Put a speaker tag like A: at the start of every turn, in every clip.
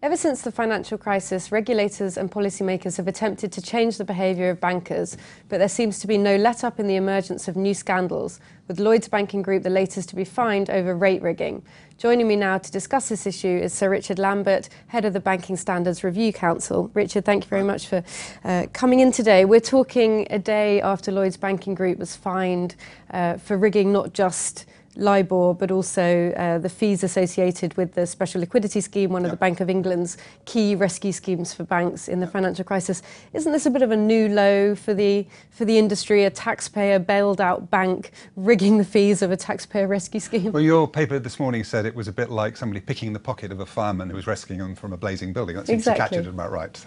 A: Ever since the financial crisis, regulators and policymakers have attempted to change the behaviour of bankers, but there seems to be no let-up in the emergence of new scandals, with Lloyds Banking Group the latest to be fined over rate rigging. Joining me now to discuss this issue is Sir Richard Lambert, Head of the Banking Standards Review Council. Richard, thank you very much for coming in today. We're talking a day after Lloyds Banking Group was fined for rigging not just LIBOR, but also the fees associated with the special liquidity scheme, one of the Bank of England's key rescue schemes for banks in the financial crisis. Isn't this a bit of a new low for the industry, a taxpayer bailed out bank rigging the fees of a taxpayer rescue scheme?
B: Well, your paper this morning said it was a bit like somebody picking the pocket of a fireman who was rescuing them from a blazing building. That seems to catch it about right.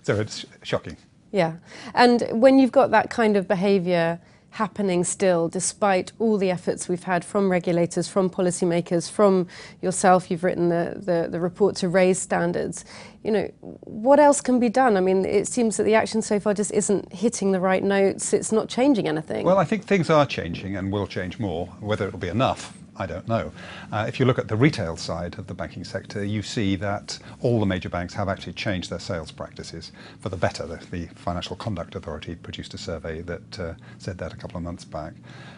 B: So it's shocking.
A: Yeah. And when you've got that kind of behaviour happening still, despite all the efforts we've had from regulators, from policymakers, from yourself, you've written the report to raise standards. You know, what else can be done? I mean, it seems that the action so far just isn't hitting the right notes. It's not changing anything.
B: Well, I think things are changing and will change more. Whether it'll be enough, I don't know. If you look at the retail side of the banking sector, you see that all the major banks have actually changed their sales practices for the better. The Financial Conduct Authority produced a survey that said that a couple of months back.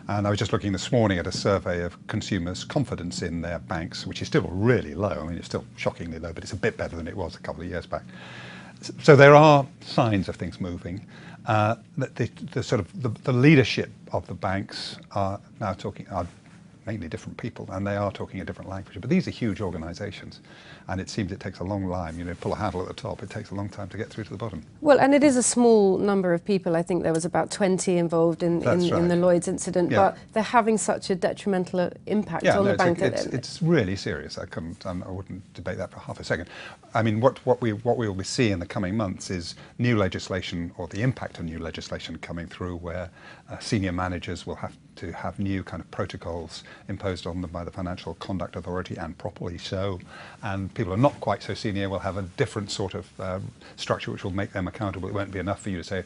B: And I was just looking this morning at a survey of consumers' confidence in their banks, which is still really low. I mean, it's still shockingly low, but it's a bit better than it was a couple of years back. So there are signs of things moving. The leadership of the banks are now are mainly different people, and they are talking a different language. But these are huge organisations, and it seems it takes a long time. You know, pull a handle at the top, it takes a long time to get through to the bottom.
A: Well, and it is a small number of people. I think there was about 20 involved in the Lloyds incident, but they're having such a detrimental impact on the bank.
B: It's really serious. I wouldn't debate that for half a second. I mean, what we will see in the coming months is new legislation, or the impact of new legislation coming through, where senior managers will have to have new kind of protocols imposed on them by the Financial Conduct Authority, and properly so. And people who are not quite so senior will have a different sort of structure which will make them accountable. It won't be enough for you to say,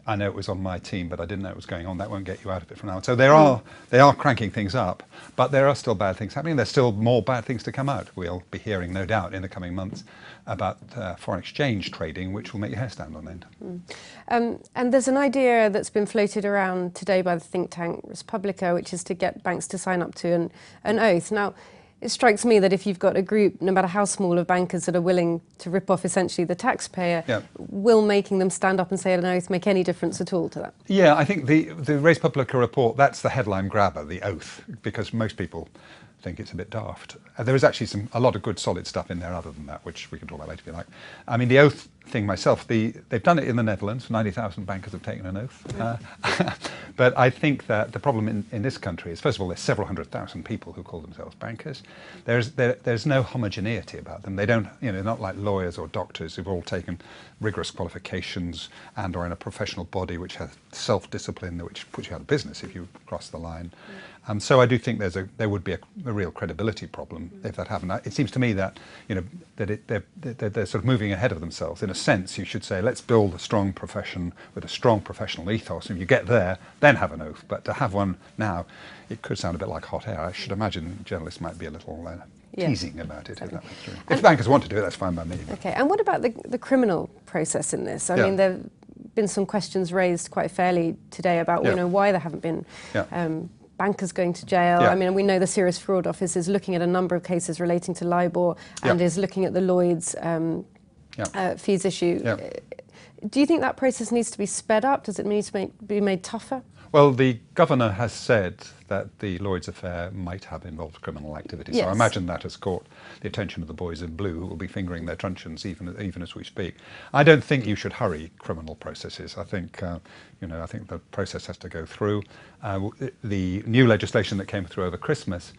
B: I know it was on my team, but I didn't know it was going on. That won't get you out of it from now on. So they are cranking things up, but there are still bad things happening. There's still more bad things to come out. We'll be hearing, no doubt, in the coming months about foreign exchange trading, which will make your hair stand on end.
A: And there's an idea that's been floated around today by the think tank ResPublica, which is to get banks to sign up to an oath. Now, it strikes me that if you've got a group, no matter how small, of bankers that are willing to rip off essentially the taxpayer, will making them stand up and say an oath make any difference at all to that?
B: Yeah, I think the ResPublica report, that's the headline grabber, the oath, because most people think it's a bit daft. There is actually a lot of good solid stuff in there other than that, which we can talk about later if you like. I mean, the oath thing myself, they've done it in the Netherlands. 90,000 bankers have taken an oath. But I think that the problem in this country is, first of all, there's several 100,000 people who call themselves bankers. There's no homogeneity about them. They don't, you know, they're not like lawyers or doctors who've all taken rigorous qualifications and are in a professional body which has self-discipline, which puts you out of business if you cross the line. So I do think there would be a real credibility problem if that happened. It seems to me that, you know, they're sort of moving ahead of themselves. In a sense, you should say, let's build a strong profession with a strong professional ethos. And if you get there, then have an oath. But to have one now, it could sound a bit like hot air. I should imagine journalists might be a little teasing about it. If, if bankers want to do it, that's fine by me.
A: Okay, and what about the criminal process in this? I mean, there have been some questions raised quite fairly today about you know, why there haven't been bankers going to jail. I mean, we know the Serious Fraud Office is looking at a number of cases relating to LIBOR and is looking at the Lloyds fees issue. Do you think that process needs to be sped up? Does it need to be made tougher?
B: Well, the governor has said that the Lloyds affair might have involved criminal activity. So I imagine that has caught the attention of the boys in blue, who will be fingering their truncheons even as we speak. I don't think you should hurry criminal processes. I think, you know, I think the process has to go through. The new legislation that came through over Christmas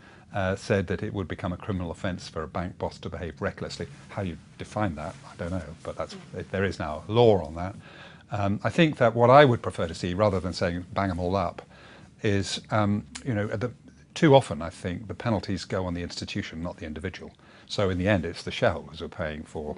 B: said that it would become a criminal offence for a bank boss to behave recklessly. How you define that, I don't know, but there is now a law on that. I think that what I would prefer to see, rather than saying bang them all up, is, you know, too often I think the penalties go on the institution, not the individual. So in the end, it's the shareholders who are paying for,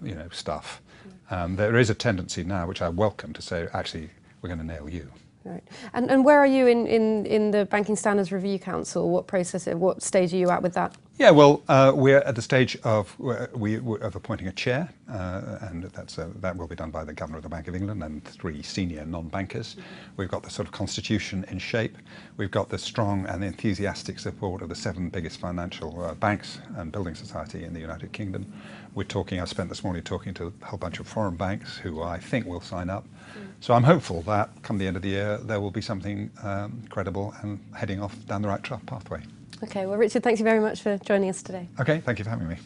B: you know, stuff. There is a tendency now, which I welcome, to say, actually, we're going to nail you.
A: Right. And where are you in the Banking Standards Review Council? What process, what stage are you at with that?
B: Yeah, well, we're at the stage of appointing a chair, and that will be done by the Governor of the Bank of England and 3 senior non-bankers. We've got the sort of constitution in shape. We've got the strong and enthusiastic support of the 7 biggest financial banks and building society in the United Kingdom. I spent this morning talking to a whole bunch of foreign banks who I think will sign up. So I'm hopeful that come the end of the year there will be something credible and heading off down the right pathway.
A: Okay, well, Richard, thank you very much for joining us today.
B: Okay, thank you for having me.